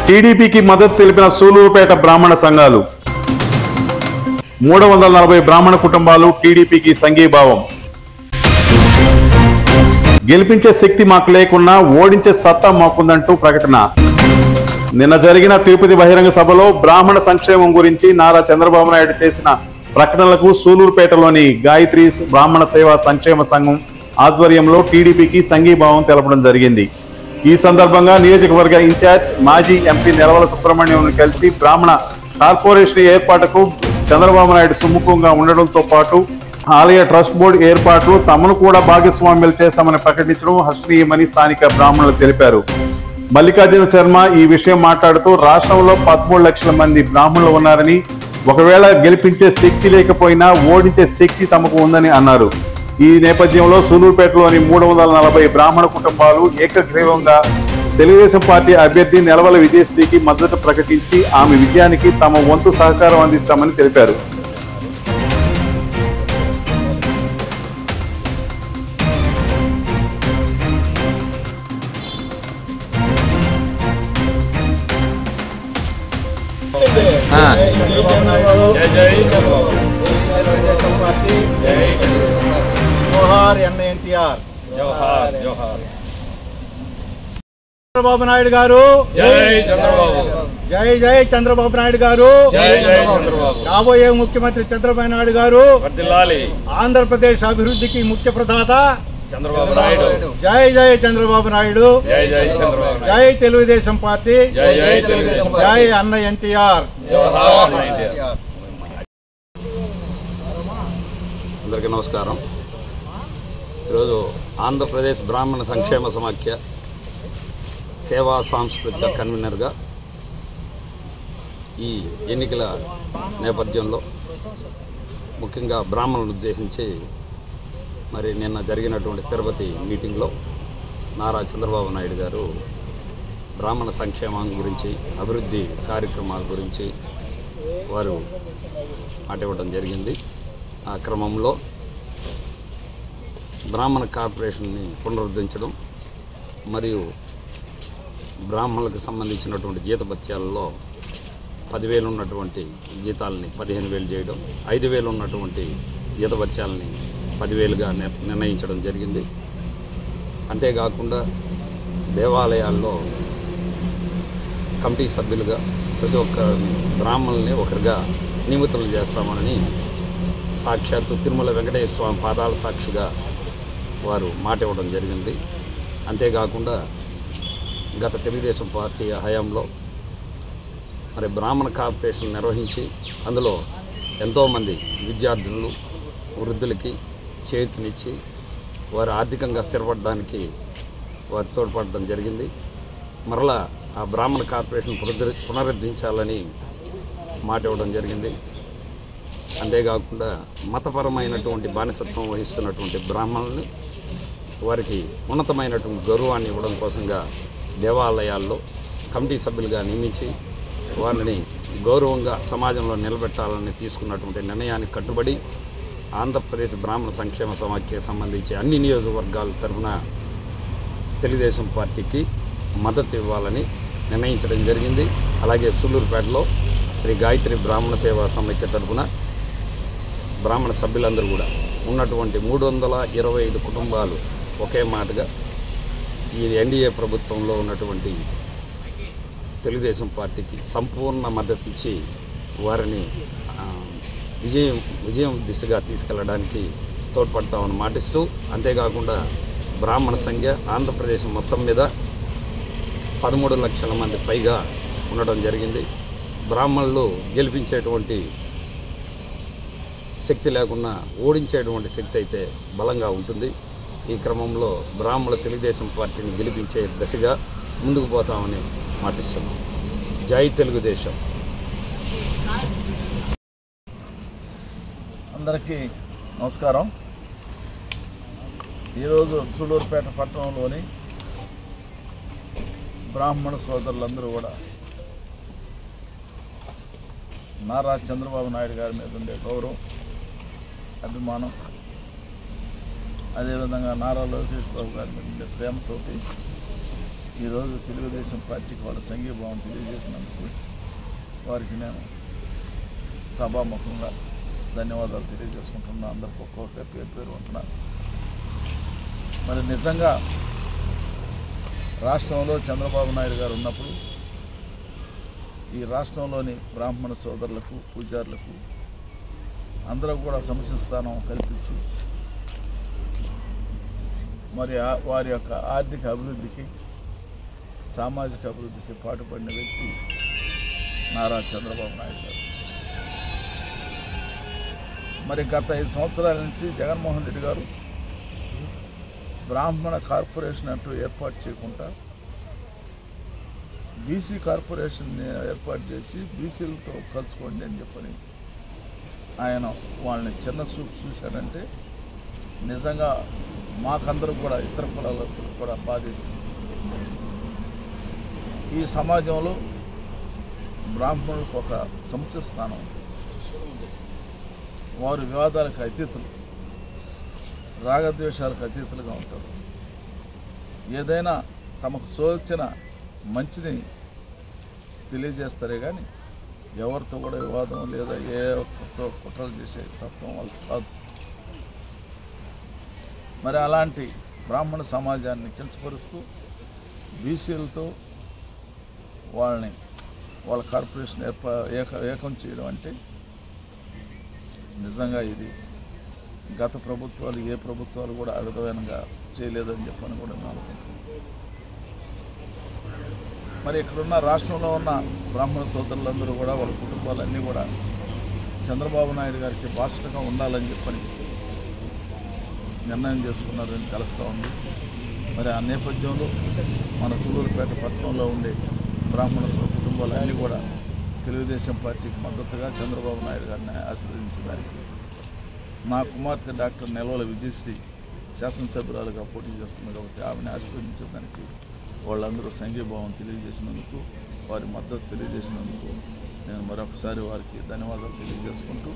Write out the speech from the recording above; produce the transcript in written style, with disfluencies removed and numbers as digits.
టీడీపీకి మద్దతు తెలిపిన సూలూరుపేట బ్రాహ్మణ సంఘాలు. 340 బ్రాహ్మణ కుటుంబాలు టీడీపీకి సంఘీభావం. గెలిపించే శక్తి మాకు లేకున్నా ఓడించే సత్తా మాకుందంటూ ప్రకటన. నిన్న జరిగిన తిరుపతి బహిరంగ సభలో బ్రాహ్మణ సంక్షేమం గురించి నారా చంద్రబాబు నాయుడు చేసిన ప్రకటనలకు సూలూరుపేటలోని గాయత్రి బ్రాహ్మణ సేవా సంక్షేమ సంఘం ఆధ్వర్యంలో టీడీపీకి సంఘీభావం తెలపడం జరిగింది. ఈ సందర్భంగా నియోజకవర్గ ఇన్ఛార్జ్ మాజీ ఎంపీ నెలవల సుబ్రహ్మణ్యం కలిసి బ్రాహ్మణ కార్పొరేషన్ ఏర్పాటుకు చంద్రబాబు నాయుడు సుముఖంగా ఉండడంతో పాటు ఆలయ ట్రస్ట్ బోర్డు ఏర్పాట్లు తమను కూడా భాగస్వామ్యాలు చేస్తామని ప్రకటించడం హర్షణీయమని స్థానిక బ్రాహ్మణులు తెలిపారు. మల్లికార్జున శర్మ ఈ విషయం మాట్లాడుతూ రాష్ట్రంలో 13 లక్షల మంది బ్రాహ్మణులు ఉన్నారని, ఒకవేళ గెలిపించే శక్తి లేకపోయినా ఓడించే శక్తి తమకు ఉందని అన్నారు. ఈ నేపథ్యంలో సూలూరుపేటలోని 340 బ్రాహ్మణ కుటుంబాలు ఏకగ్రీవంగా తెలుగుదేశం పార్టీ అభ్యర్థి నెలవల విజయశ్రీకి మద్దతు ప్రకటించి ఆమె విజయానికి తమ వంతు సహకారం అందిస్తామని తెలిపారు. చంద్రబాబు నాయుడు గారు జై జై చంద్రబాబు నాయుడు గారు, కాబోయే ముఖ్యమంత్రి చంద్రబాబు నాయుడు గారు, ఆంధ్రప్రదేశ్ అభివృద్ధికి ముఖ్య ప్రదాత చంద్రబాబు నాయుడు. జై జై చంద్రబాబు నాయుడు, జై తెలుగుదేశం పార్టీ, జై అన్న ఎన్టీఆర్. అందరికీ నమస్కారం. ఈరోజు ఆంధ్రప్రదేశ్ బ్రాహ్మణ సంక్షేమ సమాఖ్య సేవా సాంస్కృతిక కన్వీనర్గా ఈ ఎన్నికల నేపథ్యంలో ముఖ్యంగా బ్రాహ్మణులను ఉద్దేశించి మరి నిన్న జరిగినటువంటి తిరుపతి మీటింగ్లో నారా చంద్రబాబు నాయుడు గారు బ్రాహ్మణ సంక్షేమం గురించి, అభివృద్ధి కార్యక్రమాల గురించి వారు మాట ఇవ్వడం జరిగింది. ఆ క్రమంలో బ్రాహ్మణ కార్పొరేషన్ని పునరుద్ధరించడం మరియు బ్రాహ్మణులకు సంబంధించినటువంటి జీతభత్యాలలో 10,000 ఉన్నటువంటి జీతాలని 15,000 చేయడం, 5,000 ఉన్నటువంటి జీతభత్యాలని 10,000గా నిర్ణయించడం జరిగింది. అంతేకాకుండా దేవాలయాల్లో కమిటీ సభ్యులుగా ప్రతి ఒక్క బ్రాహ్మణుల్ని ఒకరిగా నియమితులు చేస్తామని సాక్షాత్తు తిరుమల వెంకటేశ్వర స్వామి పాదాల సాక్షిగా వారు మాట ఇవ్వడం జరిగింది. అంతేకాకుండా గత తెలుగుదేశం పార్టీ హయాంలో మరి బ్రాహ్మణ కార్పొరేషన్ నిర్వహించి అందులో ఎంతోమంది విద్యార్థులు, వృద్ధులకి చేతినిచ్చి వారు ఆర్థికంగా స్థిరపడడానికి వారు తోడ్పడడం జరిగింది. మరలా ఆ బ్రాహ్మణ కార్పొరేషన్ పునరుద్ధరించాలని మాట ఇవ్వడం జరిగింది. అంతేకాకుండా మతపరమైనటువంటి బానిసత్వం వహిస్తున్నటువంటి బ్రాహ్మణుల్ని వారికి ఉన్నతమైనటువంటి గౌరవాన్ని ఇవ్వడం కోసంగా దేవాలయాల్లో కమిటీ సభ్యులుగా నియమించి వారిని గౌరవంగా సమాజంలో నిలబెట్టాలని తీసుకున్నటువంటి నిర్ణయానికి కట్టుబడి ఆంధ్రప్రదేశ్ బ్రాహ్మణ సంక్షేమ సమాఖ్యకి సంబంధించి అన్ని నియోజకవర్గాల తరఫున తెలుగుదేశం పార్టీకి మద్దతు ఇవ్వాలని నిర్ణయించడం జరిగింది. అలాగే సూలూరుపేటలో శ్రీ గాయత్రి బ్రాహ్మణ సేవా సమైక్య తరఫున బ్రాహ్మణ సభ్యులందరూ కూడా ఉన్నటువంటి 325 కుటుంబాలు ఒకే మాటగా ఈ ఎన్డీఏ ప్రభుత్వంలో ఉన్నటువంటి తెలుగుదేశం పార్టీకి సంపూర్ణ మద్దతు ఇచ్చి వారిని విజయం దిశగా తీసుకెళ్లడానికి తోడ్పడతామని మాటిస్తూ, అంతేకాకుండా బ్రాహ్మణ సంఖ్య ఆంధ్రప్రదేశ్ మొత్తం మీద 13 లక్షల మంది పైగా ఉండడం జరిగింది. బ్రాహ్మణులు గెలిపించేటువంటి శక్తి లేకుండా ఓడించేటువంటి శక్తి అయితే బలంగా ఉంటుంది. ఈ క్రమంలో బ్రాహ్మణుల తెలుగుదేశం పార్టీని గెలిపించే దశగా ముందుకు పోతామని మాటిస్తున్నాం. జై తెలుగుదేశం. అందరికీ నమస్కారం. ఈరోజు సూలూరుపేట పట్టణంలోని బ్రాహ్మణ సోదరులందరూ కూడా నారా చంద్రబాబు నాయుడు గారి మీద ఉండే గౌరవం, అభిమానం, అదేవిధంగా నారా లోకేష్ బాబు గారి మీద ఉండే ప్రేమతోటి ఈరోజు తెలుగుదేశం పార్టీకి వాళ్ళ సంఘీభావం తెలియజేసినందుకు వారికి నేను సభాముఖంగా ధన్యవాదాలు తెలియజేసుకుంటున్నా. అందరికి ఒక్కొక్క పేరు ఉంటున్నాను. మరి నిజంగా రాష్ట్రంలో చంద్రబాబు నాయుడు గారు ఉన్నప్పుడు ఈ రాష్ట్రంలోని బ్రాహ్మణ సోదరులకు, పూజారులకు అందరూ కూడా సముచిత స్థానం కల్పించి మరి వారి యొక్క ఆర్థిక అభివృద్ధికి, సామాజిక అభివృద్ధికి పాటుపడిన వ్యక్తి నారా చంద్రబాబు నాయుడు గారు. మరి గత 5 సంవత్సరాల నుంచి జగన్మోహన్ రెడ్డి గారు బ్రాహ్మణ కార్పొరేషన్ అంటూ ఏర్పాటు చేయకుండా బీసీ కార్పొరేషన్ ఏర్పాటు చేసి బీసీలతో కలుసుకోండి అని చెప్పని ఆయన వాళ్ళని చిన్న చూపు చూశాడంటే నిజంగా మాకందరూ కూడా ఇతర కులాలస్తులకు కూడా బాధేసింది. ఈ సమాజంలో బ్రాహ్మణులకు ఒక సముచిత స్థానం ఉంది. వారు వివాదాలకు అతీతులు, రాగద్వేషాలకు అతీతులుగా ఉంటారు. ఏదైనా తమకు సోచిన మంచిని తెలియజేస్తారే కానీ ఎవరితో కూడా వివాదం లేదా ఏ ఒక్కరితో కుట్రలు చేసే తత్వం వాళ్ళకి కాదు. మరి అలాంటి బ్రాహ్మణ సమాజాన్ని కించపరుస్తూ బీసీలతో వాళ్ళ కార్పొరేషన్ ఏకం చేయడం అంటే నిజంగా ఇది గత ప్రభుత్వాలు ఏ ప్రభుత్వాలు కూడా ఆ విధంగా చేయలేదని చెప్పని కూడా నేను అనుకుంటున్నాను. మరి ఇక్కడున్న రాష్ట్రంలో ఉన్న బ్రాహ్మణ సోదరులందరూ కూడా వాళ్ళ కుటుంబాలన్నీ కూడా చంద్రబాబు నాయుడు గారికి బాసటగా ఉండాలని చెప్పని నిర్ణయం చేసుకున్నారని తెలుస్తూ ఉంది. మరి ఆ నేపథ్యంలో మన సూలూరుపేట పట్టణంలో ఉండే బ్రాహ్మణ కుటుంబాలన్నీ కూడా తెలుగుదేశం పార్టీకి మద్దతుగా చంద్రబాబు నాయుడు గారిని ఆశీర్వదించడానికి నా కుమార్తె డాక్టర్ నెలవల విజయశ్రీ శాసనసభ్యురాలుగా పోటీ చేస్తుంది కాబట్టి ఆమెను ఆశీర్వదించడానికి వాళ్ళందరూ సంఘీభావం తెలియజేసినందుకు, వారి మద్దతు తెలియజేసినందుకు నేను మరొకసారి వారికి ధన్యవాదాలు తెలియజేసుకుంటూ